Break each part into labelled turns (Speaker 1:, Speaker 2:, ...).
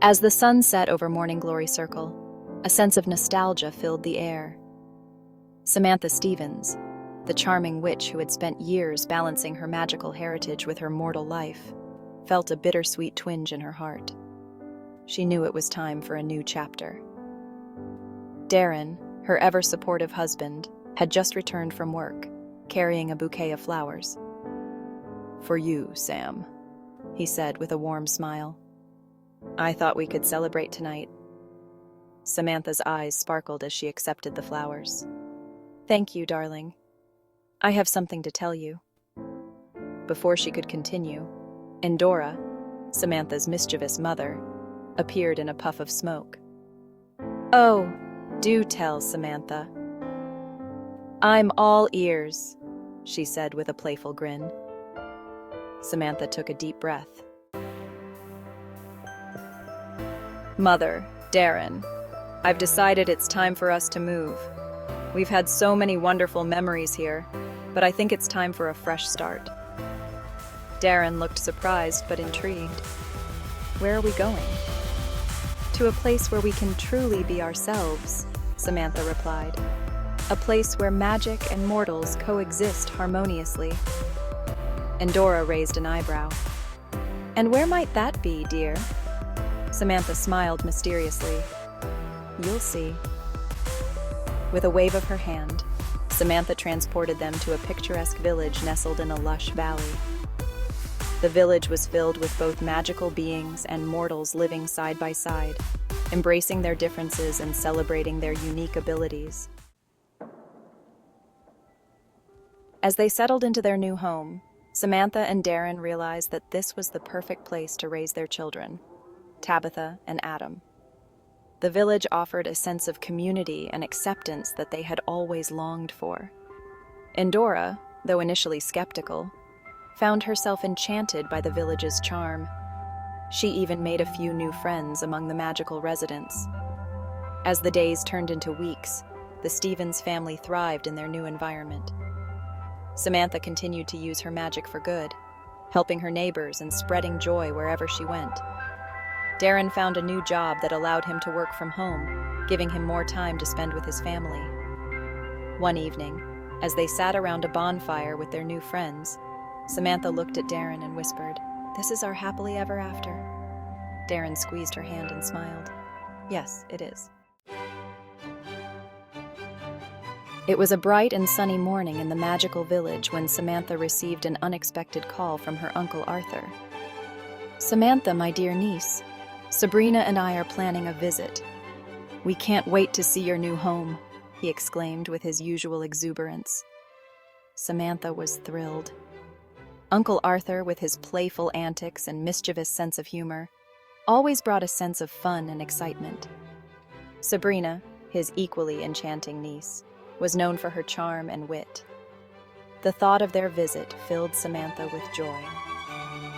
Speaker 1: As the sun set over Morning Glory Circle, a sense of nostalgia filled the air. Samantha Stephens, the charming witch who had spent years balancing her magical heritage with her mortal life, felt a bittersweet twinge in her heart. She knew it was time for a new chapter. Darrin, her ever-supportive husband, had just returned from work, carrying a bouquet of flowers. "For you, Sam," he said with a warm smile. "I thought we could celebrate tonight." Samantha's eyes sparkled as she accepted the flowers. "Thank you, darling. I have something to tell you." Before she could continue, Endora, Samantha's mischievous mother, appeared in a puff of smoke. "Oh, do tell, Samantha." "I'm all ears," she said with a playful grin. Samantha took a deep breath. "Mother, Darrin, I've decided it's time for us to move. We've had so many wonderful memories here, but I think it's time for a fresh start." Darrin looked surprised but intrigued. "Where are we going?" "To a place where we can truly be ourselves," Samantha replied. "A place where magic and mortals coexist harmoniously." Endora raised an eyebrow. "And where might that be, dear?" Samantha smiled mysteriously. "You'll see." With a wave of her hand, Samantha transported them to a picturesque village nestled in a lush valley. The village was filled with both magical beings and mortals living side by side, embracing their differences and celebrating their unique abilities. As they settled into their new home, Samantha and Darrin realized that this was the perfect place to raise their children, Tabitha and Adam. The village offered a sense of community and acceptance that they had always longed for. Endora, though initially skeptical, found herself enchanted by the village's charm. She even made a few new friends among the magical residents. As the days turned into weeks, the Stephens family thrived in their new environment. Samantha continued to use her magic for good, helping her neighbors and spreading joy wherever she went. Darrin found a new job that allowed him to work from home, giving him more time to spend with his family. One evening, as they sat around a bonfire with their new friends, Samantha looked at Darrin and whispered, "This is our happily ever after." Darrin squeezed her hand and smiled. "Yes, it is." It was a bright and sunny morning in the magical village when Samantha received an unexpected call from her Uncle Arthur. "Samantha, my dear niece, Serena and I are planning a visit. We can't wait to see your new home," he exclaimed with his usual exuberance. Samantha was thrilled. Uncle Arthur, with his playful antics and mischievous sense of humor, always brought a sense of fun and excitement. Serena, his equally enchanting niece, was known for her charm and wit. The thought of their visit filled Samantha with joy.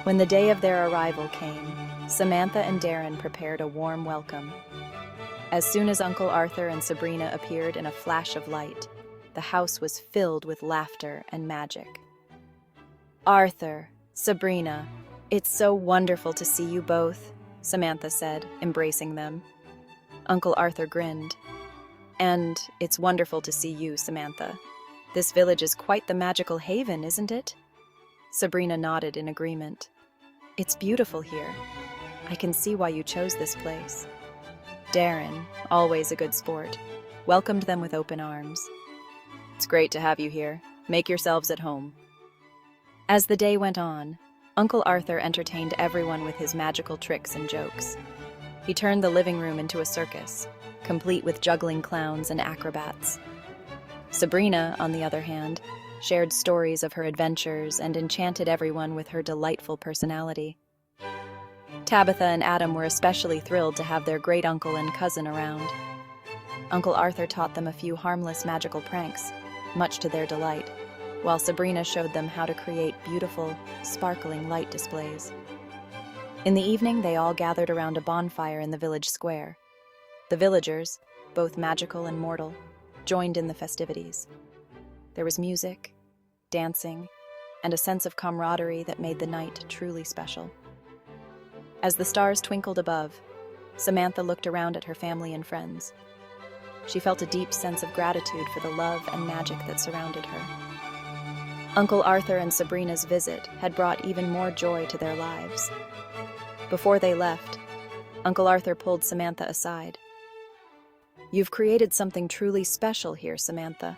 Speaker 1: When the day of their arrival came, Samantha and Darrin prepared a warm welcome. As soon as Uncle Arthur and Serena appeared in a flash of light, the house was filled with laughter and magic. "Arthur, Serena, it's so wonderful to see you both," Samantha said, embracing them. Uncle Arthur grinned. "And it's wonderful to see you, Samantha. This village is quite the magical haven, isn't it?" Serena nodded in agreement. "It's beautiful here. I can see why you chose this place." Darrin, always a good sport, welcomed them with open arms. "It's great to have you here. Make yourselves at home." As the day went on, Uncle Arthur entertained everyone with his magical tricks and jokes. He turned the living room into a circus, complete with juggling clowns and acrobats. Serena, on the other hand, shared stories of her adventures and enchanted everyone with her delightful personality. Tabitha and Adam were especially thrilled to have their great-uncle and cousin around. Uncle Arthur taught them a few harmless magical pranks, much to their delight, while Serena showed them how to create beautiful, sparkling light displays. In the evening, they all gathered around a bonfire in the village square. The villagers, both magical and mortal, joined in the festivities. There was music, dancing, and a sense of camaraderie that made the night truly special. As the stars twinkled above, Samantha looked around at her family and friends. She felt a deep sense of gratitude for the love and magic that surrounded her. Uncle Arthur and Sabrina's visit had brought even more joy to their lives. Before they left, Uncle Arthur pulled Samantha aside. "You've created something truly special here, Samantha.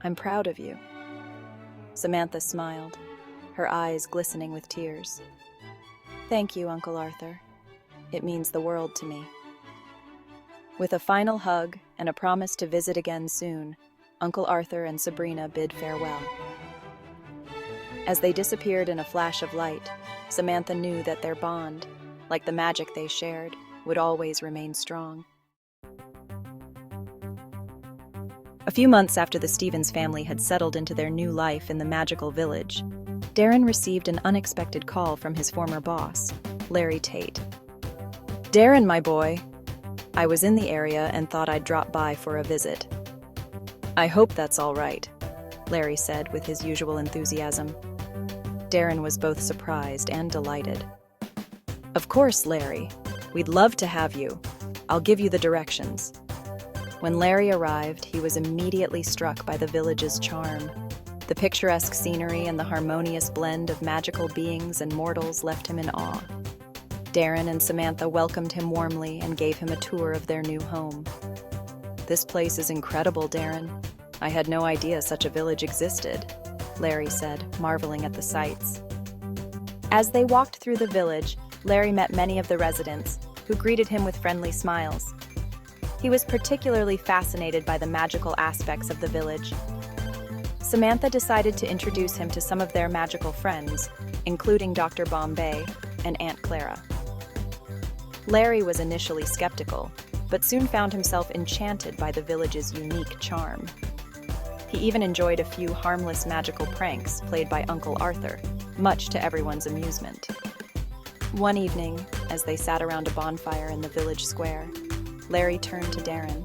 Speaker 1: I'm proud of you." Samantha smiled, her eyes glistening with tears. "Thank you, Uncle Arthur. It means the world to me." With a final hug and a promise to visit again soon, Uncle Arthur and Sabrina bid farewell. As they disappeared in a flash of light, Samantha knew that their bond, like the magic they shared, would always remain strong. A few months after the Stephens family had settled into their new life in the magical village, Darrin received an unexpected call from his former boss, Larry Tate. "Darrin, my boy, I was in the area and thought I'd drop by for a visit." "I hope that's all right," Larry said with his usual enthusiasm. Darrin was both surprised and delighted. "Of course, Larry. We'd love to have you. I'll give you the directions." When Larry arrived, he was immediately struck by the village's charm. The picturesque scenery and the harmonious blend of magical beings and mortals left him in awe. Darrin and Samantha welcomed him warmly and gave him a tour of their new home. "This place is incredible, Darrin. I had no idea such a village existed," Larry said, marveling at the sights. As they walked through the village, Larry met many of the residents, who greeted him with friendly smiles. He was particularly fascinated by the magical aspects of the village. Samantha decided to introduce him to some of their magical friends, including Dr. Bombay and Aunt Clara. Larry was initially skeptical, but soon found himself enchanted by the village's unique charm. He even enjoyed a few harmless magical pranks played by Uncle Arthur, much to everyone's amusement. One evening, as they sat around a bonfire in the village square, Larry turned to Darrin.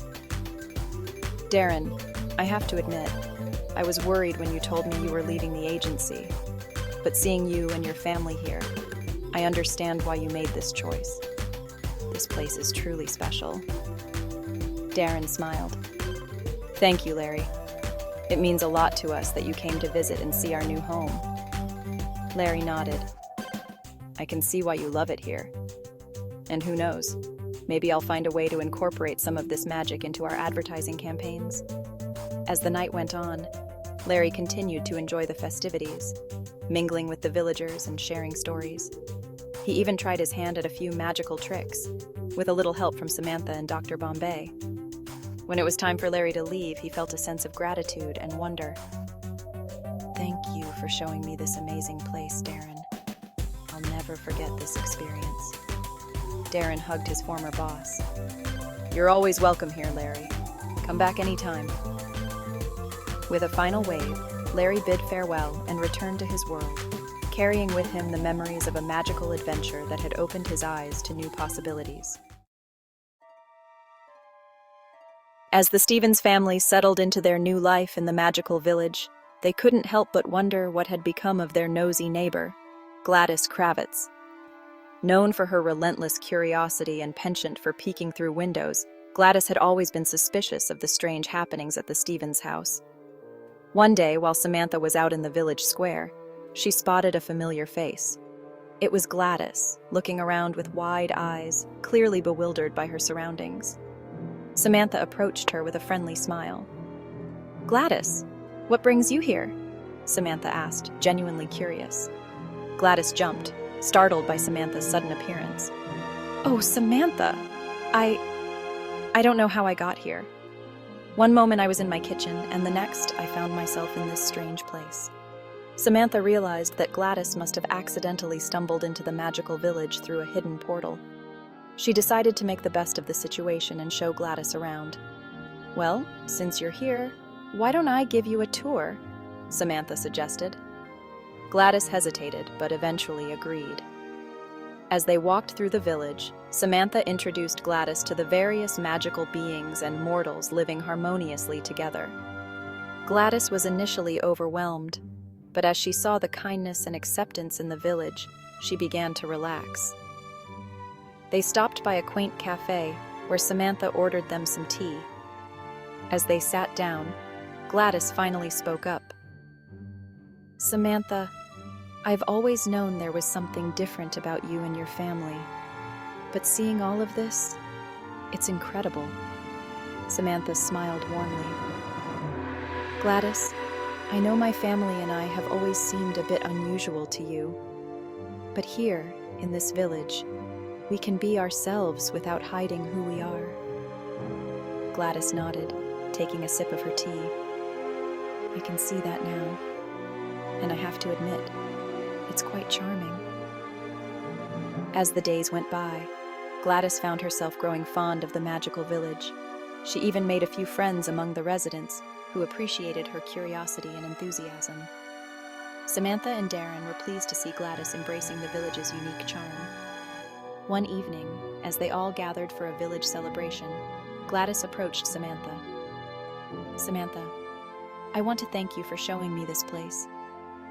Speaker 1: "Darrin, I have to admit, I was worried when you told me you were leaving the agency, but seeing you and your family here, I understand why you made this choice. This place is truly special." Darrin smiled. "Thank you, Larry. It means a lot to us that you came to visit and see our new home." Larry nodded. "I can see why you love it here. And who knows, maybe I'll find a way to incorporate some of this magic into our advertising campaigns." As the night went on, Larry continued to enjoy the festivities, mingling with the villagers and sharing stories. He even tried his hand at a few magical tricks, with a little help from Samantha and Dr. Bombay. When it was time for Larry to leave, he felt a sense of gratitude and wonder. "Thank you for showing me this amazing place, Darrin. I'll never forget this experience." Darrin hugged his former boss. "You're always welcome here, Larry. Come back anytime." With a final wave, Larry bid farewell and returned to his world, carrying with him the memories of a magical adventure that had opened his eyes to new possibilities. As the Stephens family settled into their new life in the magical village, they couldn't help but wonder what had become of their nosy neighbor, Gladys Kravitz. Known for her relentless curiosity and penchant for peeking through windows, Gladys had always been suspicious of the strange happenings at the Stephens house. One day, while Samantha was out in the village square, she spotted a familiar face. It was Gladys, looking around with wide eyes, clearly bewildered by her surroundings. Samantha approached her with a friendly smile. "Gladys, what brings you here?" Samantha asked, genuinely curious. Gladys jumped, startled by Samantha's sudden appearance. "Oh, Samantha! I don't know how I got here. One moment I was in my kitchen, and the next I found myself in this strange place." Samantha realized that Gladys must have accidentally stumbled into the magical village through a hidden portal. She decided to make the best of the situation and show Gladys around. "Well, since you're here, why don't I give you a tour?" Samantha suggested. Gladys hesitated, but eventually agreed. As they walked through the village, Samantha introduced Gladys to the various magical beings and mortals living harmoniously together. Gladys was initially overwhelmed, but as she saw the kindness and acceptance in the village, she began to relax. They stopped by a quaint cafe where Samantha ordered them some tea. As they sat down, Gladys finally spoke up. "Samantha, I've always known there was something different about you and your family. But seeing all of this, it's incredible." Samantha smiled warmly. "Gladys, I know my family and I have always seemed a bit unusual to you. But here, in this village, we can be ourselves without hiding who we are." Gladys nodded, taking a sip of her tea. "I can see that now. And I have to admit, it's quite charming." As the days went by, Gladys found herself growing fond of the magical village. She even made a few friends among the residents who appreciated her curiosity and enthusiasm. Samantha and Darrin were pleased to see Gladys embracing the village's unique charm. One evening, as they all gathered for a village celebration, Gladys approached Samantha. "Samantha, I want to thank you for showing me this place.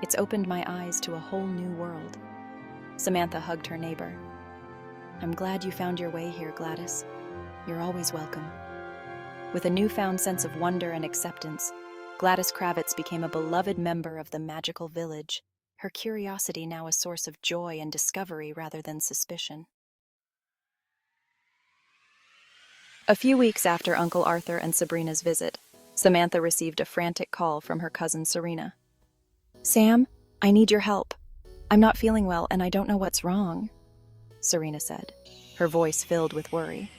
Speaker 1: It's opened my eyes to a whole new world." Samantha hugged her neighbor. "I'm glad you found your way here, Gladys. You're always welcome." With a newfound sense of wonder and acceptance, Gladys Kravitz became a beloved member of the magical village, her curiosity now a source of joy and discovery rather than suspicion. A few weeks after Uncle Arthur and Sabrina's visit, Samantha received a frantic call from her cousin Serena. "Sam, I need your help. I'm not feeling well and I don't know what's wrong," Serena said, her voice filled with worry.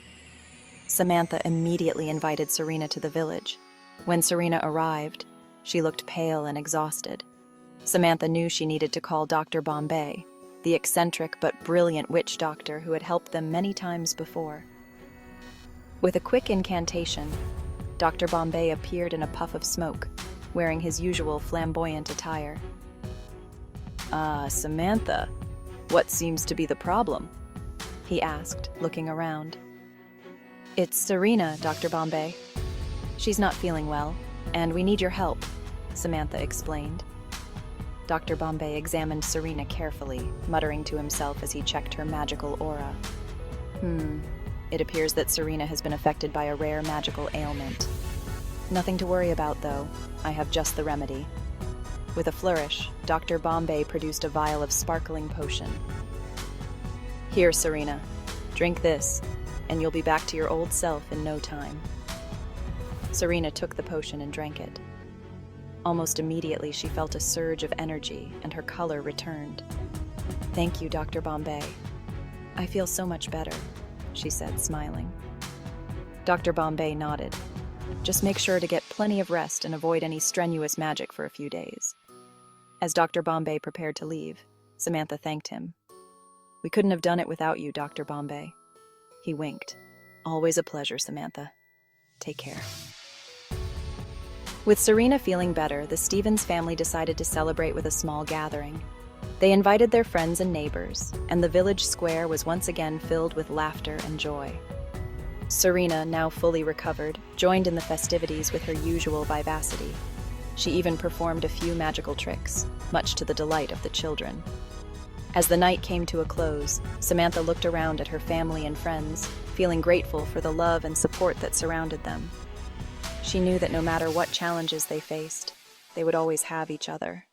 Speaker 1: Samantha immediately invited Serena to the village. When Serena arrived, she looked pale and exhausted. Samantha knew she needed to call Dr. Bombay, the eccentric but brilliant witch doctor who had helped them many times before. With a quick incantation, Dr. Bombay appeared in a puff of smoke, wearing his usual flamboyant attire. Samantha, what seems to be the problem?" he asked, looking around. "It's Serena, Dr. Bombay. She's not feeling well, and we need your help," Samantha explained. Dr. Bombay examined Serena carefully, muttering to himself as he checked her magical aura. It appears that Serena has been affected by a rare magical ailment. Nothing to worry about, though. I have just the remedy." With a flourish, Dr. Bombay produced a vial of sparkling potion. "Here, Serena, drink this, and you'll be back to your old self in no time." Serena took the potion and drank it. Almost immediately, she felt a surge of energy, and her color returned. "Thank you, Dr. Bombay. I feel so much better," she said, smiling. Dr. Bombay nodded. "Just make sure to get plenty of rest and avoid any strenuous magic for a few days." As Dr. Bombay prepared to leave, Samantha thanked him. "We couldn't have done it without you, Dr. Bombay." He winked. "Always a pleasure, Samantha. Take care." With Serena feeling better, the Stephens family decided to celebrate with a small gathering. They invited their friends and neighbors, and the village square was once again filled with laughter and joy. Serena, now fully recovered, joined in the festivities with her usual vivacity. She even performed a few magical tricks, much to the delight of the children. As the night came to a close, Samantha looked around at her family and friends, feeling grateful for the love and support that surrounded them. She knew that no matter what challenges they faced, they would always have each other.